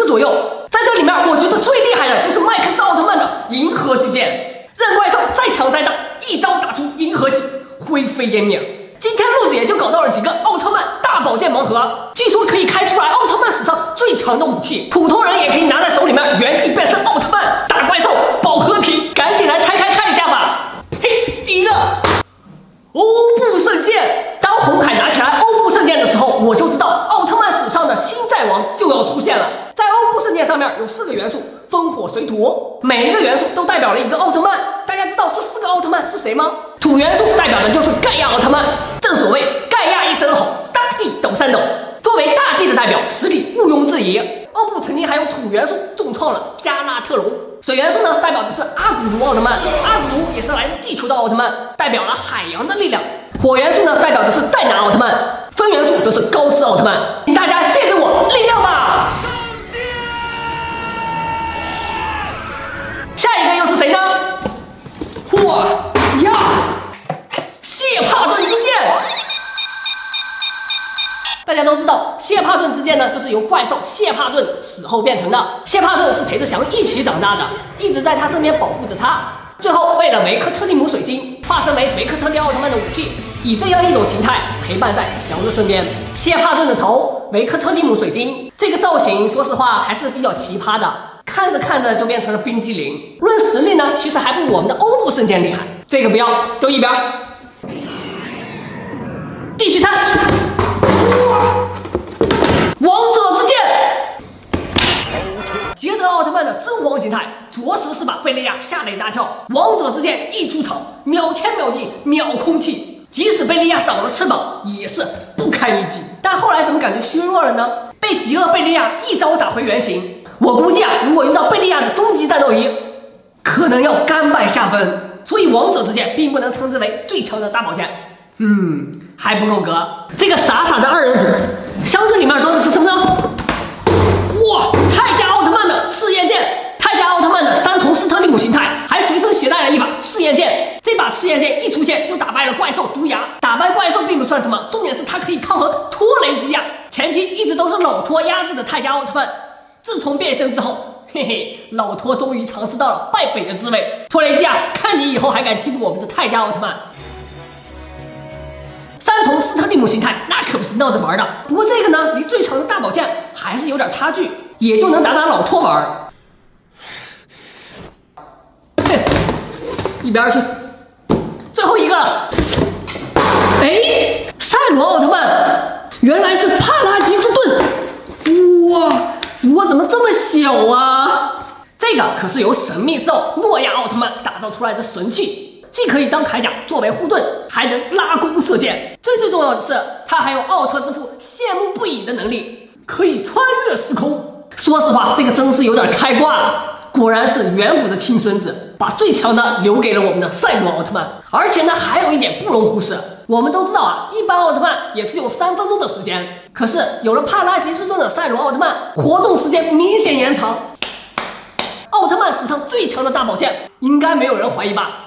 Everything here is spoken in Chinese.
个左右。在这里面，我觉得最厉害的就是麦克斯奥特曼的银河巨剑，任怪兽再强再大，一招打出银河系，灰飞烟灭。今天陆子也就搞到了几个奥特曼大宝剑盲盒，据说可以开出来奥特曼史上最强的武器，普通人也可以拿在手里面原地变身奥特曼打怪兽保和平。赶紧来拆开看一下吧。嘿，第一个欧布圣剑。当红海拿起来欧布圣剑的时候，我就知道奥特曼史上的新战王就要出现了。在欧布圣剑上面有4个元素，风火水土，每一个元素都代表了一个奥特曼。大家知道这4个奥特曼是谁吗？土元素代表的就是盖亚奥特曼，正所谓盖亚一声吼，大地抖3抖。作为大地的代表，实力毋庸置疑。欧布曾经还用土元素重创了加拉特隆。水元素呢，代表的是阿古卢奥特曼，阿古卢也是来自地球的奥特曼，代表了海洋的力量。火元素呢，代表的是戴拿奥特曼，风元素则是高斯奥特曼。请大家借给我力量吧！下一个又是谁呢？哇呀！谢帕顿之剑。大家都知道，谢帕顿之剑呢，就是由怪兽谢帕顿死后变成的。谢帕顿是陪着翔一起长大的，一直在他身边保护着他。最后为了维克特利姆水晶，化身为维克特利奥特曼的武器，以这样一种形态陪伴在翔的身边。谢帕顿的头，维克特利姆水晶，这个造型说实话还是比较奇葩的，看着看着就变成了冰激凌。论实力呢，其实还不如我们的欧布圣剑厉害。这个不要，丢一边。继续拆。王者之剑，捷德奥特曼的真皇形态，着实是把贝利亚吓了一大跳。王者之剑一出场，秒天秒地秒空气，即使贝利亚长了翅膀，也是不堪一击。但后来怎么感觉削弱了呢？被极恶贝利亚一招打回原形。我估计啊，如果用到贝利亚的终极战斗仪，可能要甘拜下风。所以王者之剑并不能称之为最强的大宝剑。还不够格。这个傻傻的2人组，箱子里面装的是什么呢？哇，泰迦奥特曼的赤焰剑，泰迦奥特曼的3重斯特利姆形态，还随身携带了一把赤焰剑。这把赤焰剑一出现就打败了怪兽毒牙。打败怪兽并不算什么，重点是它可以抗衡托雷基亚。前期一直都是老托压制的泰迦奥特曼，自从变身之后，嘿嘿，老托终于尝试到了败北的滋味。托雷基亚，看你以后还敢欺负我们的泰迦奥特曼！3重斯特利姆形态，那可不是闹着玩的。不过这个呢，离最强的大宝剑还是有点差距，也就能打打老托玩。嘿，一边去。最后一个了。哎，赛罗奥特曼，原来是帕拉吉之盾。哇，不过怎么这么小啊？这个可是由神秘兽诺亚奥特曼打造出来的神器。既可以当铠甲作为护盾，还能拉弓射箭。最重要的是，它还有奥特之父羡慕不已的能力，可以穿越时空。说实话，这个真是有点开挂了。果然是远古的亲孙子，把最强的留给了我们的赛罗奥特曼。而且呢，还有一点不容忽视，我们都知道啊，一般奥特曼也只有3分钟的时间，可是有了帕拉吉之盾的赛罗奥特曼，活动时间明显延长。奥特曼史上最强的大宝剑，应该没有人怀疑吧？